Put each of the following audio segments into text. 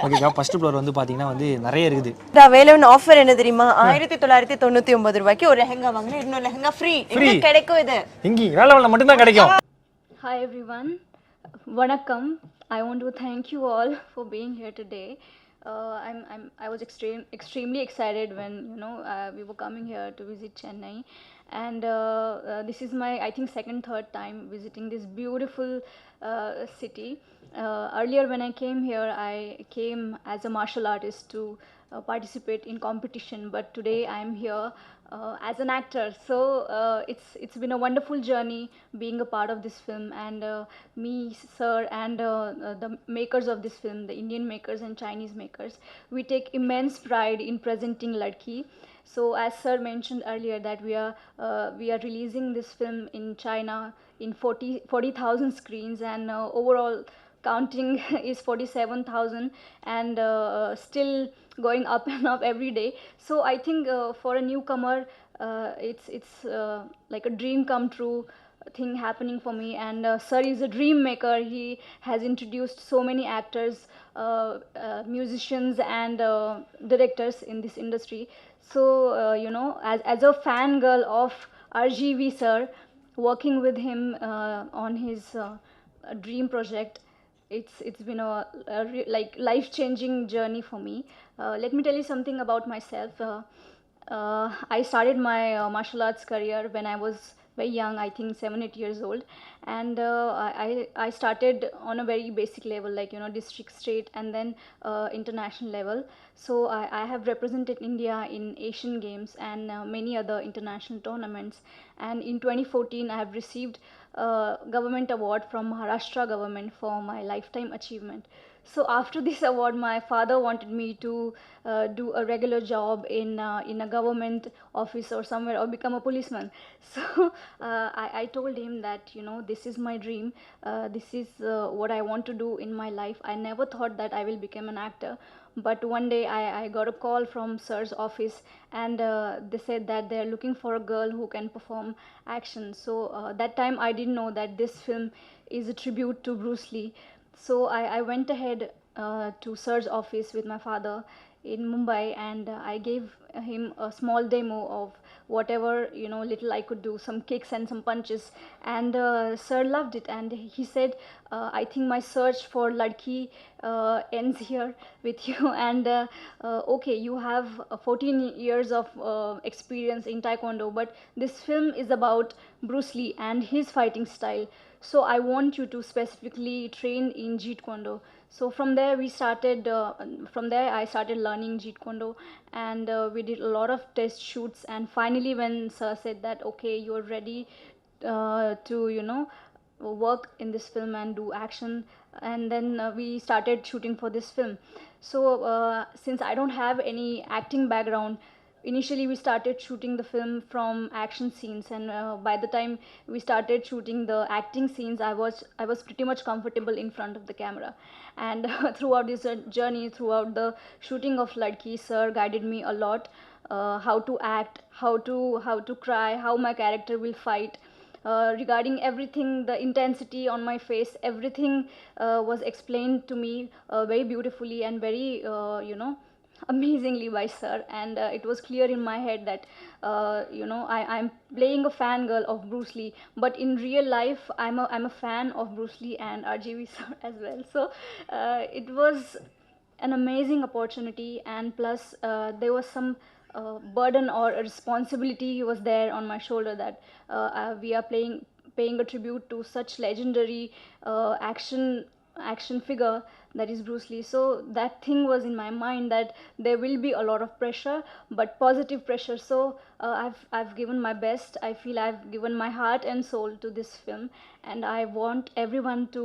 ஓகேக்கா, first floor வந்து பாத்தீங்கன்னா வந்து நிறைய இருக்குது. வேலவன் ஆஃபர் என்ன தெரியுமா? 1999 ரூபாய்க்கு ஒரு லெஹங்கா வாங்கினா இன்னொரு லெஹங்கா ஃப்ரீ. எங்க கிடைக்கும் இது? இங்க வேலவன்ல மட்டும் தான் கிடைக்கும். Hi everyone, Vanakkam. I want to thank you all for being here today. I was extremely excited when we were coming here to visit Chennai, and this is my third time visiting this beautiful city. Earlier when I came here, I came as a martial artist to participate in competition, but today I am here as an actor. So it's been a wonderful journey being a part of this film, and me, sir, and the makers of this film, the Indian makers and Chinese makers, we take immense pride in presenting Ladki. So as sir mentioned earlier that we are releasing this film in China in 40,000 screens, and overall counting is 47,000, and still going up and up every day. So I think for a newcomer, it's like a dream come true thing happening for me. And sir is a dream maker. He has introduced so many actors, musicians, and directors in this industry. So as a fangirl of RGV sir, working with him on his dream project, it's been a like life-changing journey for me. Let me tell you something about myself. I started my martial arts career when I was very young, I think 7-8 years old, and I started on a very basic level, like district, state, and then international level. So I have represented India in Asian Games and many other international tournaments, and in 2014 I have received government award from Maharashtra government for my lifetime achievement. So after this award, my father wanted me to do a regular job in a government office or somewhere, or become a policeman. So I told him that this is my dream, this is what I want to do in my life. I never thought that I will become an actor, but one day I got a call from sir's office, and they said that they're looking for a girl who can perform action. So that time I didn't know that this film is a tribute to Bruce Lee. So I went ahead to sir's office with my father in Mumbai, and I gave him a small demo of whatever little I could do, some kicks and some punches, and sir loved it, and he said, I think my search for Ladki ends here with you, and okay, you have 14 years of experience in Taekwondo, but this film is about Bruce Lee and his fighting style. So I want you to specifically train in Jeet Kune Do. So from there I started learning Jeet Kune Do, and we did a lot of test shoots, and finally when sir said that okay, you're ready to work in this film and do action, and then we started shooting for this film. So since I don't have any acting background, initially we started shooting the film from action scenes, and by the time we started shooting the acting scenes, I was pretty much comfortable in front of the camera. And throughout this journey, throughout the shooting of Ladki, sir guided me a lot, how to act, how to cry, how my character will fight, regarding everything, the intensity on my face, everything was explained to me very beautifully and very amazingly by sir, and it was clear in my head that I'm playing a fangirl of Bruce Lee, but in real life I'm a fan of Bruce Lee and RGV sir as well. So it was an amazing opportunity, and plus there was some burden or a responsibility was there on my shoulder, that we are paying a tribute to such legendary action figure that is Bruce Lee. So that thing was in my mind, that there will be a lot of pressure, but positive pressure. So I've given my best. I feel I've given my heart and soul to this film, and I want everyone to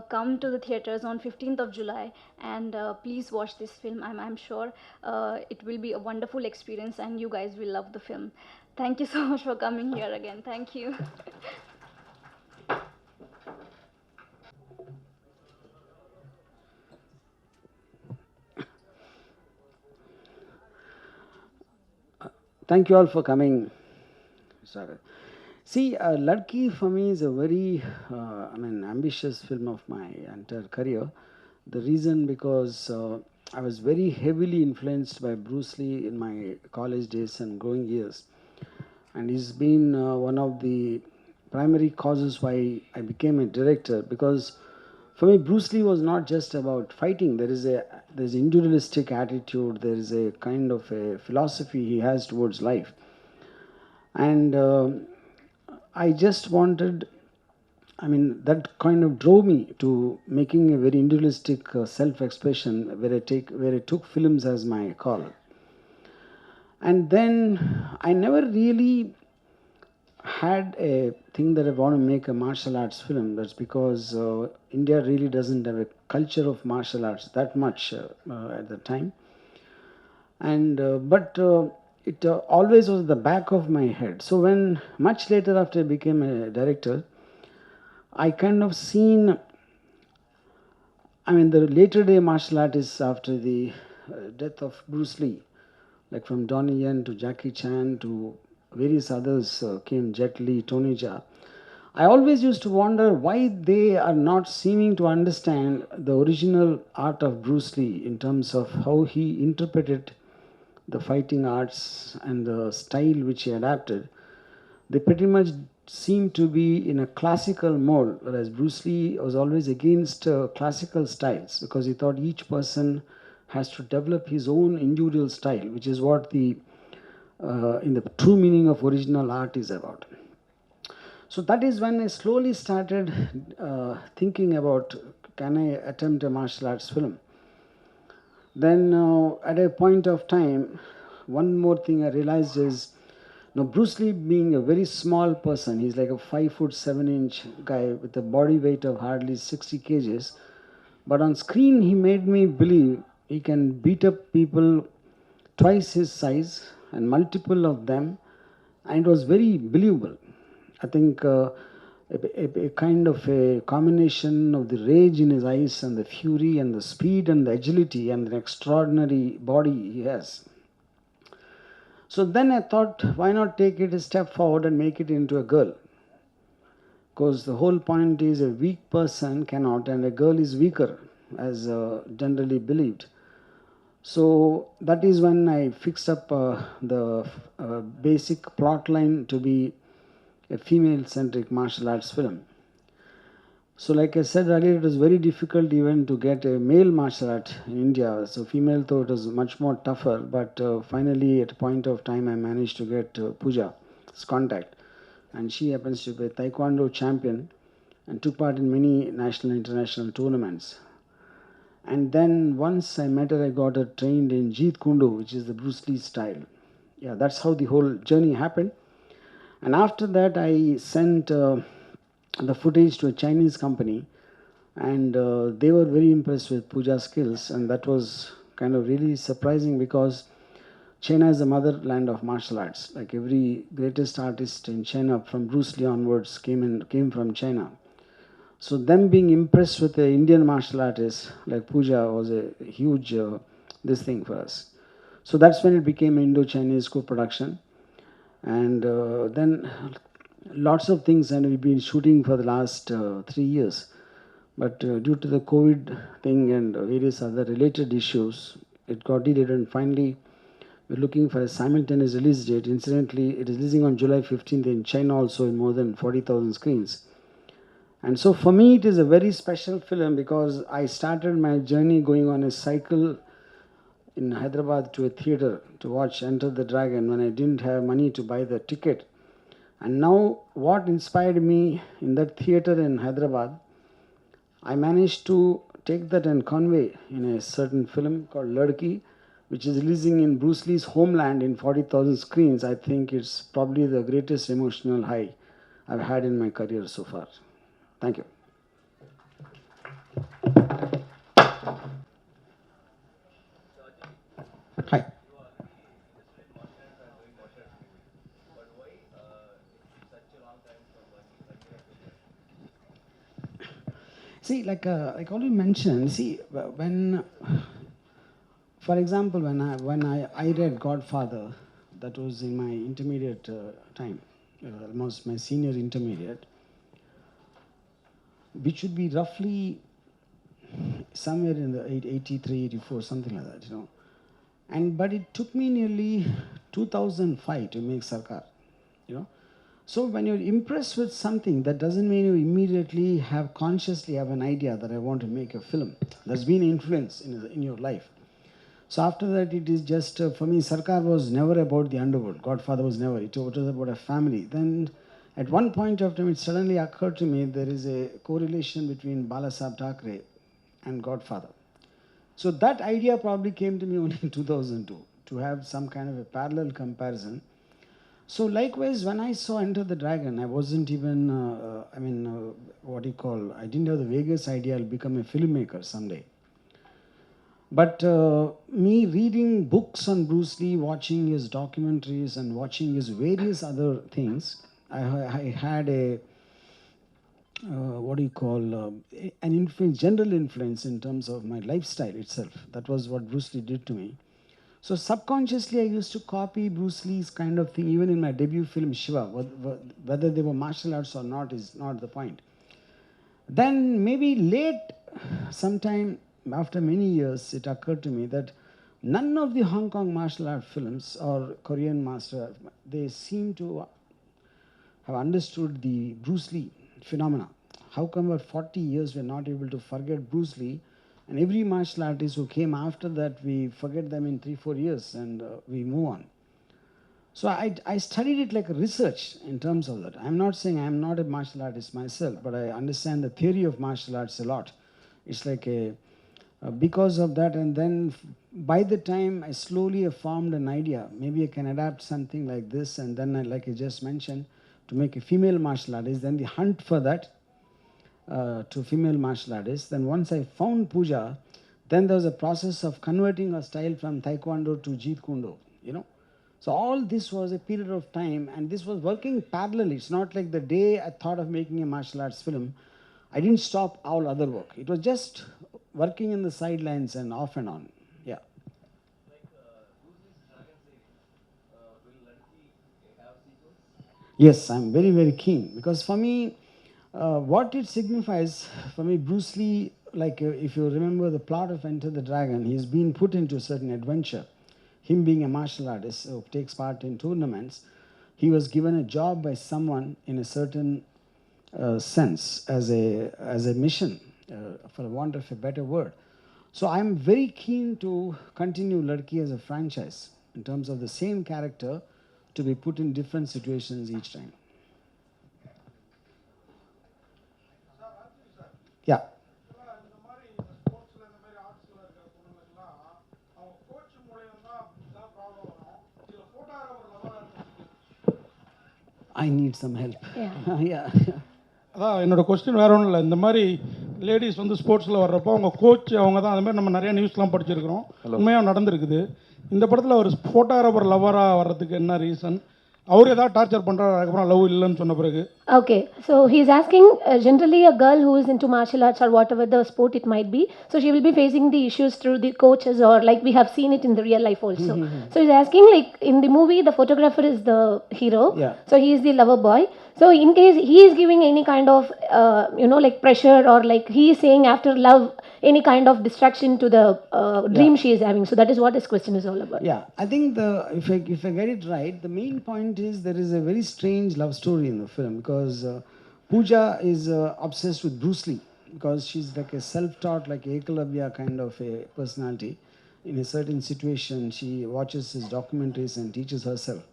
come to the theaters on 15th of July, and please watch this film. I'm sure it will be a wonderful experience, and you guys will love the film. Thank you so much for coming here again. Thank you. Thank you all for coming. Sorry. See, Ladki for me is a very, ambitious film of my entire career. The reason because I was very heavily influenced by Bruce Lee in my college days and growing years. And he's been one of the primary causes why I became a director, because for me Bruce Lee was not just about fighting. There's individualistic attitude, there is a kind of a philosophy he has towards life. And I just wanted, I mean, that kind of drove me to making a very individualistic self-expression where I took films as my call. And then I never really had a thing that I want to make a martial arts film. That's because India really doesn't have a culture of martial arts that much at the time. And but it always was at the back of my head. So when much later after I became a director, I kind of seen, I mean, the later day martial artists after the death of Bruce Lee, like from Donnie Yen to Jackie Chan to various others came, Jet Li, Tony Jaa. I always used to wonder why they are not seeming to understand the original art of Bruce Lee in terms of how he interpreted the fighting arts and the style which he adapted. They pretty much seem to be in a classical mode, whereas Bruce Lee was always against classical styles because he thought each person has to develop his own individual style, which is what the in the true meaning of original art is about. So that is when I slowly started thinking about, can I attempt a martial arts film? Then at a point of time, one more thing I realized is, now Bruce Lee being a very small person, he's like a 5'7" guy with a body weight of hardly 60 kgs. But on screen, he made me believe he can beat up people twice his size and multiple of them, and it was very believable. I think a kind of a combination of the rage in his eyes and the fury and the speed and the agility and the extraordinary body he has. So then I thought, why not take it a step forward and make it into a girl? Because the whole point is a weak person cannot, and a girl is weaker, as generally believed. So that is when I fixed up the basic plot line to be a female-centric martial arts film. So like I said earlier, it was very difficult even to get a male martial art in India. So female, though, it was much more tougher. But finally, at a point of time, I managed to get Pooja's contact. And she happens to be a taekwondo champion and took part in many national and international tournaments. And then once I met her, I got her trained in Jeet Kune Do, which is the Bruce Lee style. Yeah, that's how the whole journey happened. And after that, I sent the footage to a Chinese company, and they were very impressed with Pooja's skills, and that was kind of really surprising because China is the motherland of martial arts. Like every greatest artist in China from Bruce Lee onwards came from China. So them being impressed with the Indian martial artist like Pooja was a huge this thing for us. So that's when it became Indo-Chinese co-production. And then lots of things, and we've been shooting for the last 3 years. But due to the COVID thing and various other related issues, it got delayed, and finally we're looking for a simultaneous release date. Incidentally, it is releasing on July 15th in China also in more than 40,000 screens. And so for me, it is a very special film because I started my journey going on a cycle in Hyderabad to a theater to watch Enter the Dragon when I didn't have money to buy the ticket. And now what inspired me in that theater in Hyderabad, I managed to take that and convey in a certain film called Ladki, which is releasing in Bruce Lee's homeland in 40,000 screens. I think it's probably the greatest emotional high I've had in my career so far. Thank you. Hi. See, like already mentioned, see, when, for example, when I read Godfather, that was in my intermediate time, almost my senior intermediate, which would be roughly somewhere in the 83, 84, something like that, you know. But it took me nearly 2005 to make Sarkar, you know. So when you're impressed with something, that doesn't mean you immediately consciously have an idea that I want to make a film. There's been influence in your life. So after that, it is just, for me, Sarkar was never about the underworld. Godfather was never. It was about a family. Then at one point of time, it suddenly occurred to me there is a correlation between Balasaheb Thackeray and Godfather. So that idea probably came to me only in 2002, to have some kind of a parallel comparison. So likewise, when I saw Enter the Dragon, I wasn't even, I didn't have the vaguest idea I'll become a filmmaker someday. But me reading books on Bruce Lee, watching his documentaries and watching his various other things, I had a, an influence, general influence in terms of my lifestyle itself. That was what Bruce Lee did to me. So subconsciously, I used to copy Bruce Lee's kind of thing, even in my debut film, Shiva. Whether they were martial arts or not is not the point. Then maybe late, sometime after many years, it occurred to me that none of the Hong Kong martial art films or Korean martial art, they seem to have understood the Bruce Lee phenomena. How come for 40 years we're not able to forget Bruce Lee? And every martial artist who came after that, we forget them in 3-4 years and we move on. So I studied it like a research in terms of that. I'm not saying I'm not a martial artist myself, but I understand the theory of martial arts a lot. It's like because of that, and then by the time I slowly formed an idea, maybe I can adapt something like this, and then like I just mentioned, to make a female martial artist, then the hunt for that, to female martial artists. Then once I found Pooja, then there was a process of converting her style from Taekwondo to Jeet Kune Do, you know. So all this was a period of time, and this was working parallelly. It's not like the day I thought of making a martial arts film, I didn't stop all other work. It was just working in the sidelines and off and on. Yeah. Yes, I'm very, very keen, because for me, what it signifies, for me, Bruce Lee, like if you remember the plot of Enter the Dragon, he's been put into a certain adventure. Him being a martial artist who takes part in tournaments, he was given a job by someone in a certain sense as a mission, for want of a better word. So I'm very keen to continue Ladki as a franchise in terms of the same character to be put in different situations each time. Yeah. I need some help. Yeah. Yeah. அதான் என்னோட question வேற ஒன்றும் இல்லை. இந்த மாதிரி ladies வந்து ஸ்போர்ட்ஸில் வர்றப்போ அவங்க கோச் அவங்க தான், அது மாதிரி நம்ம நிறைய நியூஸ்லாம் படிச்சிருக்கிறோம், உண்மையாக நடந்திருக்குது. இந்த படத்தில் ஒரு ஃபோட்டோகிராஃபர் லவராக வர்றதுக்கு என்ன ரீசன்? அவர் ஏதாவது டார்ச்சர் பண்ணுறாரு அதுக்கப்புறம் லவ் இல்லைன்னு சொன்ன பிறகு? Okay, so he's asking generally a girl who is into martial arts or whatever the sport it might be, so she will be facing the issues through the coaches, or like we have seen it in the real life also. So he's asking, like in the movie the photographer is the hero, so he is the lover boy. So in case he is giving any kind of like pressure, or like he is saying after love any kind of distraction to the dream she is having. So that is what his question is all about. Yeah, I think if I get it right, the main point is there is a very strange love story in the film, because Pooja is obsessed with Bruce Lee, because she's like a self-taught, like Ekalavya kind of a personality. In a certain situation, she watches his documentaries and teaches herself.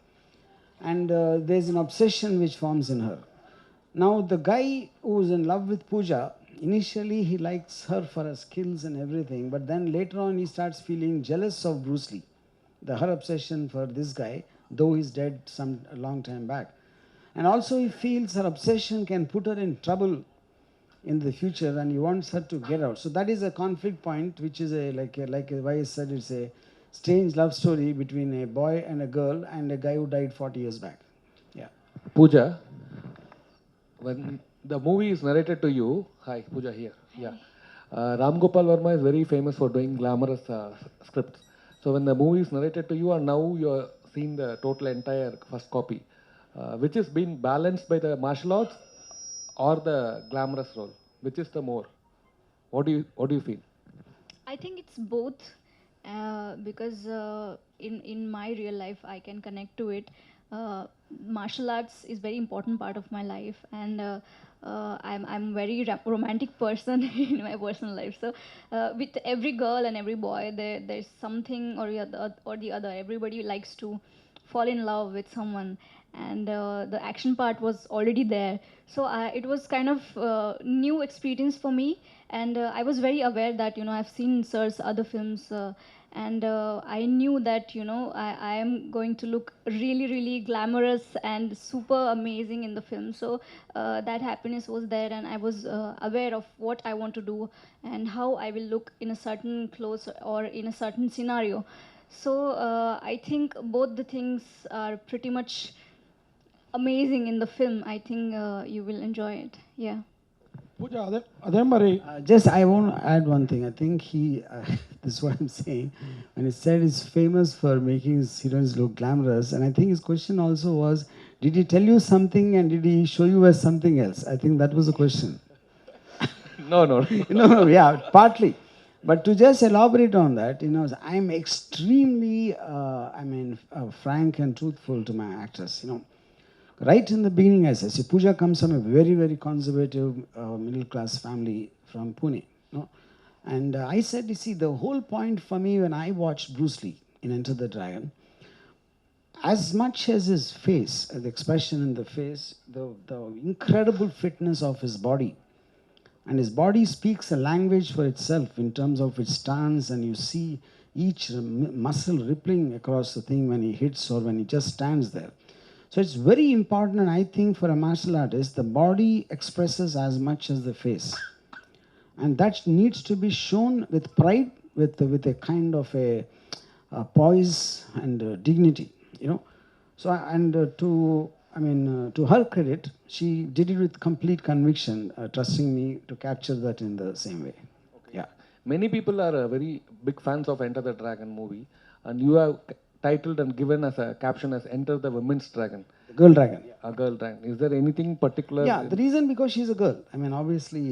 And there's an obsession which forms in her. Now, the guy who's in love with Pooja, initially he likes her for her skills and everything, but then later on he starts feeling jealous of Bruce Lee. Her obsession for this guy, though he's dead a long time back. And also he feels her obsession can put her in trouble in the future, and he wants her to get out. So that is a conflict point, which is like why I said it's a strange love story between a boy and a girl and a guy who died 40 years back. Yeah. Pooja, when the movie is narrated to you, hi, Pooja here. Yeah. Ram Gopal Varma is very famous for doing glamorous scripts. So when the movie is narrated to you, and now you are seeing the total entire first copy, which is being balanced by the martial arts or the glamorous role, which is the more? What do you feel? I think it's both because in my real life I can connect to it. Martial arts is very important part of my life, and I'm very romantic person in my personal life. So with every girl and every boy, there's something or the other. Everybody likes to fall in love with someone, and the action part was already there. So it was kind of new experience for me, and I was very aware that I've seen Sir's other films, and I knew that I am going to look really really glamorous and super amazing in the film. So that happiness was there, and I was aware of what I want to do and how I will look in a certain clothes or in a certain scenario. So I think both the things are pretty much amazing in the film. I think you will enjoy it. Yeah. Pooja அதே மாதிரி Just I want to add one thing. I think this is what I'm saying. When he said he's famous for making his heroines look glamorous, and I think his question also was, did he tell you something and did he show you as something else? I think that was the question. No, no. No, yeah, partly. But to just elaborate on that, I'm extremely, frank and truthful to my actors. Right in the beginning, I said, see, Pooja comes from a very, very conservative middle-class family from Pune. And I said, you see, the whole point for me when I watched Bruce Lee in Enter the Dragon, as much as his face, the expression in the face, the incredible fitness of his body, and his body speaks a language for itself in terms of its stance, and you see each muscle rippling across the thing when he hits or when he just stands there. So it's very important, and I think for a martial artist, the body expresses as much as the face. And that needs to be shown with pride, with a kind of a poise and dignity, So, and to her credit, she did it with complete conviction, trusting me to capture that in the same way. Okay. Yeah. Many people are very big fans of Enter the Dragon movie, and you have titled and given as a caption as Enter the Women's Dragon. The girl dragon. A girl dragon. Is there anything particular? Yeah, the reason because she's a girl. Obviously,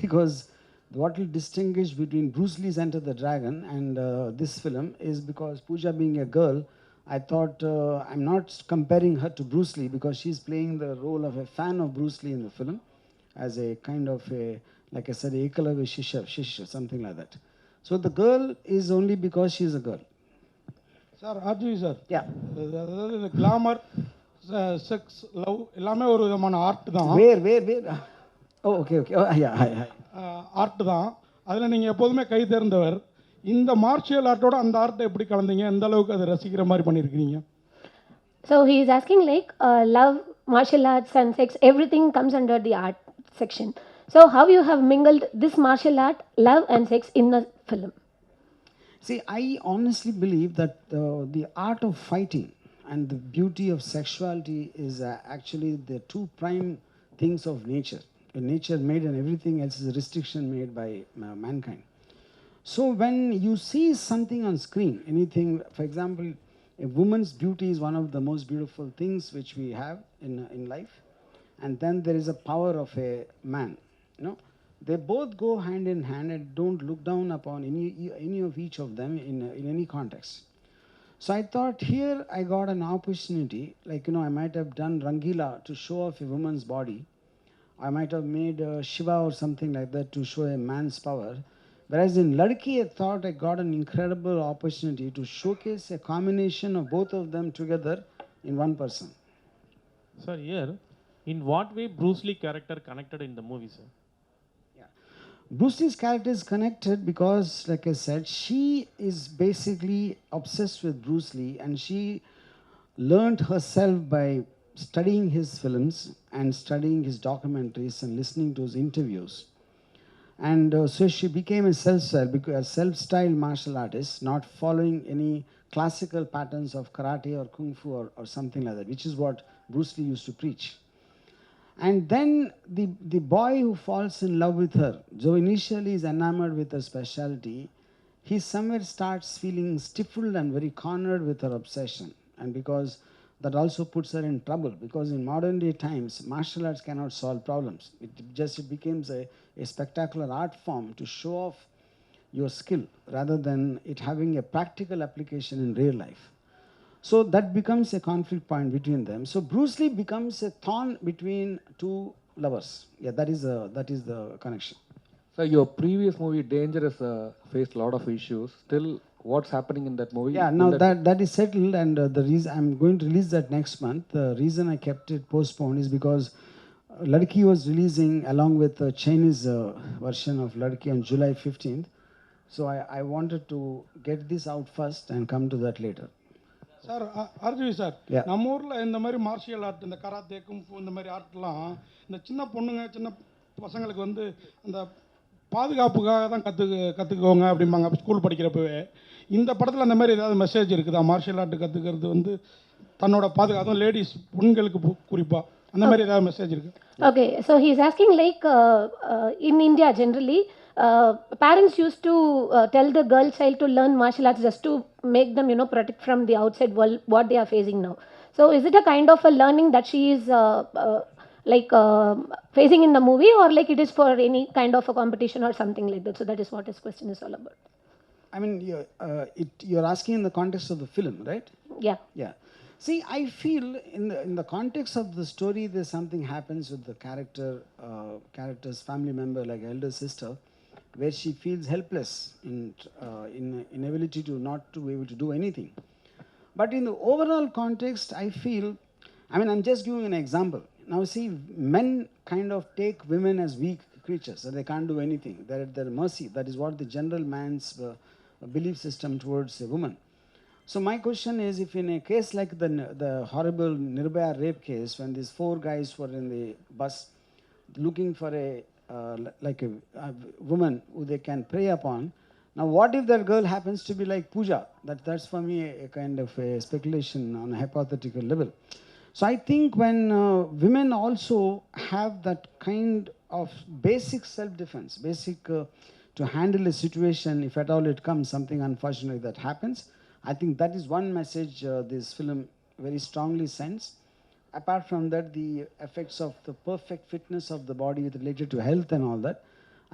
because what will distinguish between Bruce Lee's Enter the Dragon and this film is because Pooja being a girl, I thought I'm not comparing her to Bruce Lee because she's playing the role of a fan of Bruce Lee in the film as a kind of a, like I said, Ekalavi Shisha, something like that. So the girl is only because she's a girl. Sir RGV sir, Yeah. அதாவது இந்த glamour, sex, love எல்லாமே ஒரு விதமான art தான். Where? Oh, okay. Oh, yeah, hi. Art தான். அதில் நீங்கள் எப்போதுமே கை தேர்ந்தவர். இந்த மார்ஷியல் ஆர்ட்டோட அந்த ஆர்ட்டை எப்படி கலந்தீங்க? எந்த அளவுக்கு அதை ரசிக்கிற மாதிரி பண்ணியிருக்கிறீங்க? So he is asking like love, martial arts and sex, everything comes under the art section. So how you have mingled this martial art, love and sex in a film? See, I honestly believe that the art of fighting and the beauty of sexuality is actually the two prime things of nature. Nature made and everything else is a restriction made by mankind. So when you see something on screen, anything, for example, a woman's beauty is one of the most beautiful things which we have in life. And then there is a power of a man, They both go hand in hand and don't look down upon any of each of them in any context. So I thought here I got an opportunity, like, I might have done Rangila to show off a woman's body. I might have made Shiva or something like that to show a man's power. Whereas in Ladki, I thought I got an incredible opportunity to showcase a combination of both of them together in one person. Sir, here, in what way Bruce Lee character connected in the movie, sir? Bruce Lee's character is connected because, like I said, she is basically obsessed with Bruce Lee, and she learned herself by studying his films and studying his documentaries and listening to his interviews. And so she became a self-styled martial artist, not following any classical patterns of karate or kung fu or something like that, which is what Bruce Lee used to preach. And then the boy who falls in love with her, though initially is enamored with her speciality, he somewhere starts feeling stifled and very cornered with her obsession. And because that also puts her in trouble, because in modern day times, martial arts cannot solve problems. It becomes a spectacular art form to show off your skill rather than it having a practical application in real life. So that becomes a conflict point between them. So Bruce Lee becomes a thorn between two lovers. Yeah, that is the connection. So your previous movie, Dangerous, faced a lot of issues. Still, what's happening in that movie? Yeah, now that is settled, and the reason I'm going to release that next month. The reason I kept it postponed is because Ladki was releasing along with the Chinese version of Ladki on July 15th. So I wanted to get this out first and come to that later. Sir RGV sir, Yeah. நம்ம ஊரில் இந்த மாதிரி martial art, இந்த karate kung fu இந்த மாதிரி ஆர்ட்லாம் இந்த சின்ன பொண்ணுங்க சின்ன பசங்களுக்கு வந்து அந்த பாதுகாப்புக்காக தான் கற்றுக்குவோங்க அப்படிம்பாங்க ஸ்கூல் படிக்கிறப்பவே. இந்த படத்தில் அந்த மாதிரி ஏதாவது மெசேஜ் இருக்குதா? மார்ஷியல் ஆர்ட் கற்றுக்கிறது வந்து தன்னோட பாதுகாப்பு, லேடிஸ் பெண்களுக்கு குறிப்பாக அந்த மாதிரி ஏதாவது மெசேஜ் இருக்குது? Okay, so he's asking like in India generally, parents used to tell the girl child to learn martial arts just to make them, protect from the outside world what they are facing now. So is it a kind of a learning that she is facing in the movie, or like it is for any kind of a competition or something like that? So that is what his question is all about. I mean, you're asking in the context of the film, right? Yeah. Yeah. See, I feel in the context of the story, there's something happens with the character's family member, like elder sister, where she feels helpless in inability to not to be able to do anything. But in the overall context, I feel, I'm just giving an example. Now see, men kind of take women as weak creatures, that they can't do anything. They're at their mercy. That is what the general man's belief system towards a woman. So my question is, if in a case like the horrible Nirbhaya rape case, when these 4 guys were in the bus looking for a woman who they can prey upon, now what if that girl happens to be like Pooja? That's for me a kind of a speculation on a hypothetical level. So I think when women also have that kind of basic self-defense, to handle a situation, if at all it comes, something unfortunate that happens, I think that is one message this film very strongly sends. Apart from that, the effects of the perfect fitness of the body related to health and all that,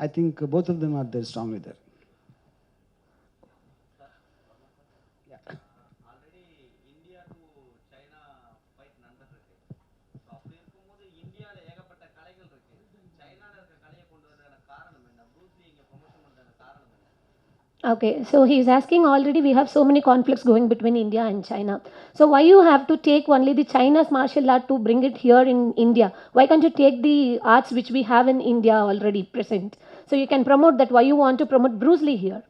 I think both of them are there strongly there. Okay, so he's asking, already we have so many conflicts going between India and China. So why you have to take only the China's martial art to bring it here in India? Why can't you take the arts which we have in India already present? So you can promote that. Why you want to promote Bruce Lee here?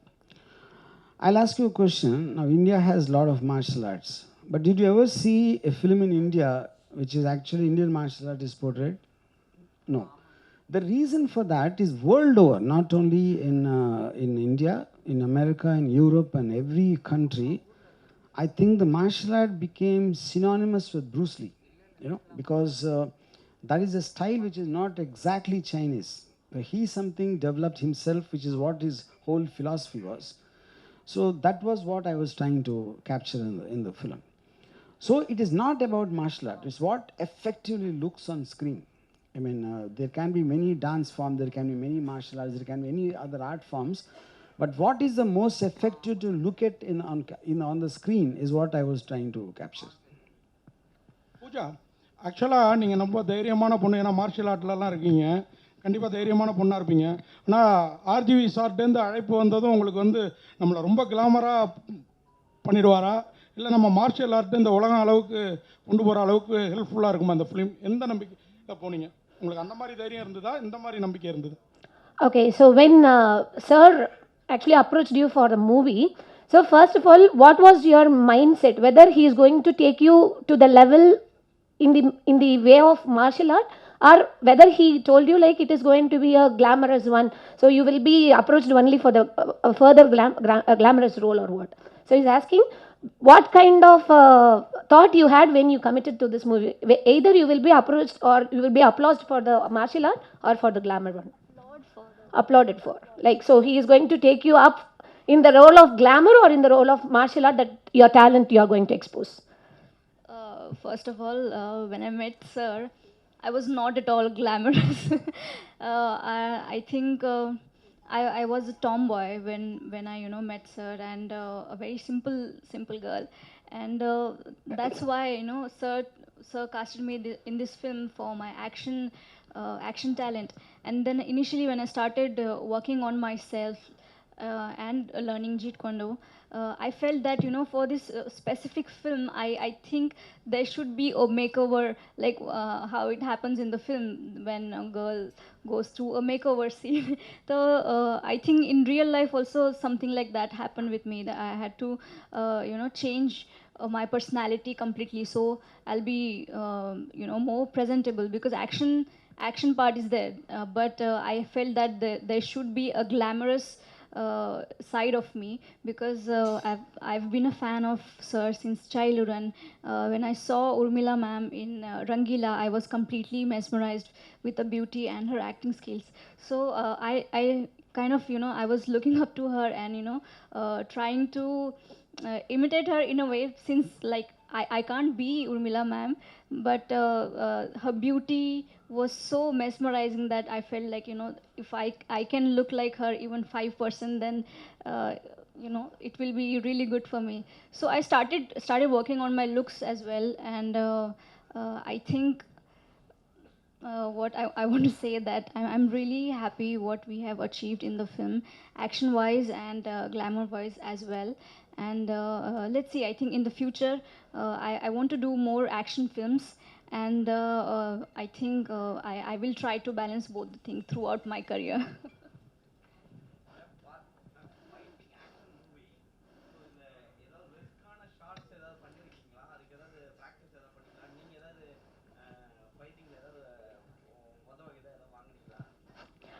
I'll ask you a question. Now, India has a lot of martial arts. But did you ever see a film in India which is actually Indian martial art is portrayed? No. The reason for that is world over, not only in India, in America, in Europe, and every country. I think the martial art became synonymous with Bruce Lee, because that is a style which is not exactly Chinese. He something developed himself, which is what his whole philosophy was. So that was what I was trying to capture in the film. So it is not about martial art. It's what effectively looks on screen. There can be many dance forms, there can be many martial arts, there can be any other art forms. But what is the most effective to look at on the screen is what I was trying to capture. Pooja, ஆக்சுவலாக நீங்கள் ரொம்ப தைரியமான பொண்ணு, ஏன்னா martial ஆர்ட்லலாம் இருக்கீங்க, கண்டிப்பாக தைரியமான பொண்ணாக இருப்பீங்க. ஆனால் ஆர்ஜிவி சார்ட்டேருந்து அழைப்பு வந்ததும் உங்களுக்கு வந்து நம்மளை ரொம்ப கிளாமராக பண்ணிடுவாரா, இல்லை நம்ம மார்ஷியல் ஆர்ட்டு இந்த உலகம் அளவுக்கு கொண்டு போகிற அளவுக்கு ஹெல்ப்ஃபுல்லாக இருக்குமா அந்த ஃபிலிம்? எந்த நம்பிக்கையில் போனீங்க? உங்களுக்கு அந்த மாதிரி தைரியம் இருந்ததா, இந்த மாதிரி நம்பிக்கை இருந்தது? Okay, so when sir actually approached you for the movie, so first of all, what was your mindset? Whether he is going to take you to the level in the way of martial art, or whether he told you like it is going to be a glamorous one, so you will be approached only for the further glamorous role or what? So he's asking, what kind of thought you had when you committed to this movie? Either you will be approached or you will be applauded for the martial art or for the glamour one. Applauded for. Like, so he is going to take you up in the role of glamour or in the role of martial art, that your talent you are going to expose? first of all, when I met Sir, I was not at all glamorous. I think I was a tomboy when I met Sir, and a very simple girl, and that's why Sir casted me in this film for my action talent. And then initially when I started working on myself and learning Jeet Kune Do, I felt that for this specific film, I think there should be a makeover, like how it happens in the film when a girl goes through a makeover scene. So I think in real life also something like that happened with me, that I had to change my personality completely, so I'll be more presentable, because action part is there, but I felt that there should be a glamorous side of me, because I've been a fan of Sir since childhood, and when I saw Urmila ma'am in Rangila, I was completely mesmerized with the beauty and her acting skills. So I kind of I was looking up to her, and trying to imitate her in a way, since like I can't be Urmila ma'am, but her beauty was so mesmerizing that I felt like if I can look like her even 5%, then it will be really good for me. So I started working on my looks as well, and I think what I want to say that I'm really happy what we have achieved in the film, action-wise and glamour-wise as well. And let's see, I think in the future, I want to do more action films, and I think I will try to balance both the things throughout my career.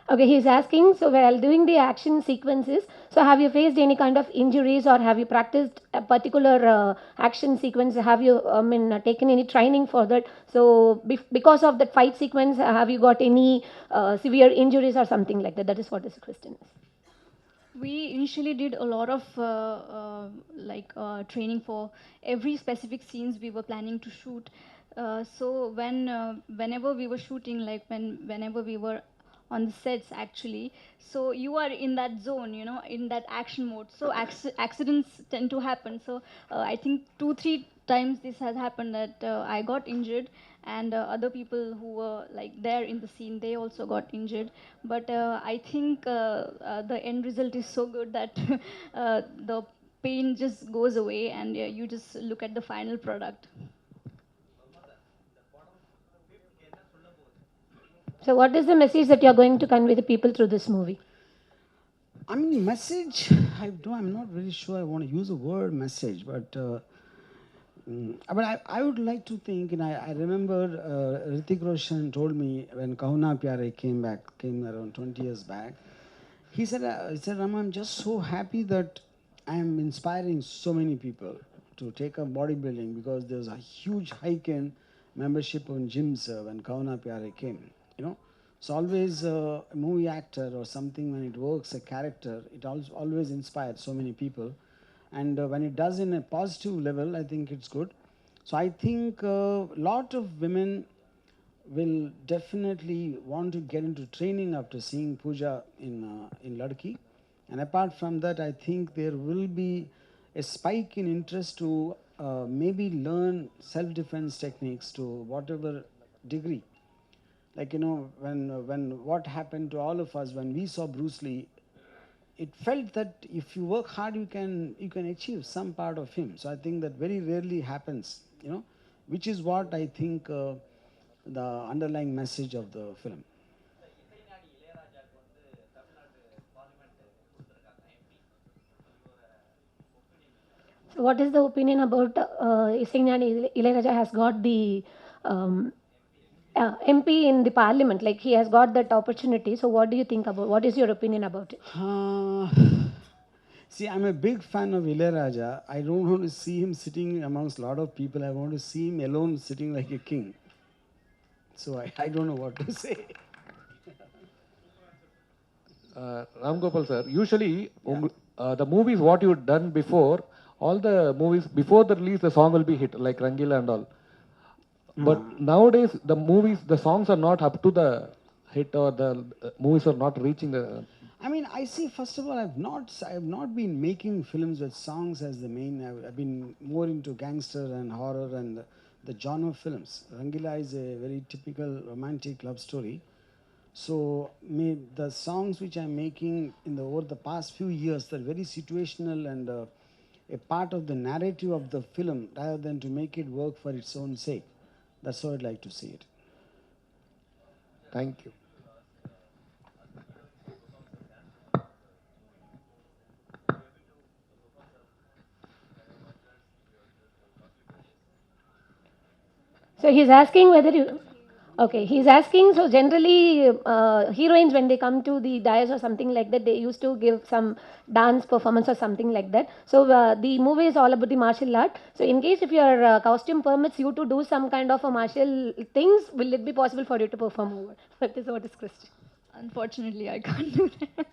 Okay, he's asking, so while doing the action sequences, so have you faced any kind of injuries, or have you practiced a particular action sequence? Have you, taken any training for that? So because of that fight sequence, have you got any severe injuries or something like that? That is what this question is. We initially did a lot of training for every specific scenes we were planning to shoot. So whenever we were shooting, like whenever we were on the sets actually, so you are in that zone, in that action mode. So accidents tend to happen. So I think 2-3 times this has happened that I got injured, and other people who were like there in the scene, they also got injured. But I think the end result is so good that the pain just goes away, and you just look at the final product. So what is the message that you're going to convey to people through this movie? I mean, message, I'm not very sure I want to use the word message, but I would like to think, and I remember Hrithik Roshan told me when Kahuna Pyare came around 20 years back, he said, Rama, I'm just so happy that I am inspiring so many people to take up bodybuilding, because there's a huge hike in membership on gyms when Kahuna Pyare came. So always a movie actor or something, when it works, a character, it always inspires so many people. And when it does in a positive level, I think it's good. So I think a lot of women will definitely want to get into training after seeing Pooja in Ladki. And apart from that, I think there will be a spike in interest to maybe learn self-defense techniques to whatever degree. Like, when what happened to all of us when we saw Bruce Lee, it felt that if you work hard, you can achieve some part of him. So I think that very rarely happens, which is what I think the underlying message of the film. So what is the opinion about Isaignani Ilayaraja has got the MP in the parliament, like he has got that opportunity. So what do you think about, what is your opinion about it? See, I'm a big fan of Ilayaraja. I don't want to see him sitting amongst a lot of people. I want to see him alone sitting like a king. So I don't know what to say. Ram Gopal sir, usually the movies what you've done before, all the movies before the release, the song will be hit, like Rangila and all. But nowadays, the songs are not up to the hit, or the movies are not reaching the. I mean, I see. First of all, I have not been making films with songs as the main. I've been more into gangster and horror and the genre films. Rangila is a very typical romantic love story. So the songs which I'm making over the past few years, they're very situational and a part of the narrative of the film, rather than to make it work for its own sake. That's how I'd like to see it. Thank you. So he's asking whether you. Okay, he's asking, so generally heroines when they come to the dais or something like that, they used to give some dance performance or something like that. So the movie is all about the martial art. So in case if your costume permits you to do some kind of a martial things, will it be possible for you to perform over? That is what is question. Unfortunately, I can't do that.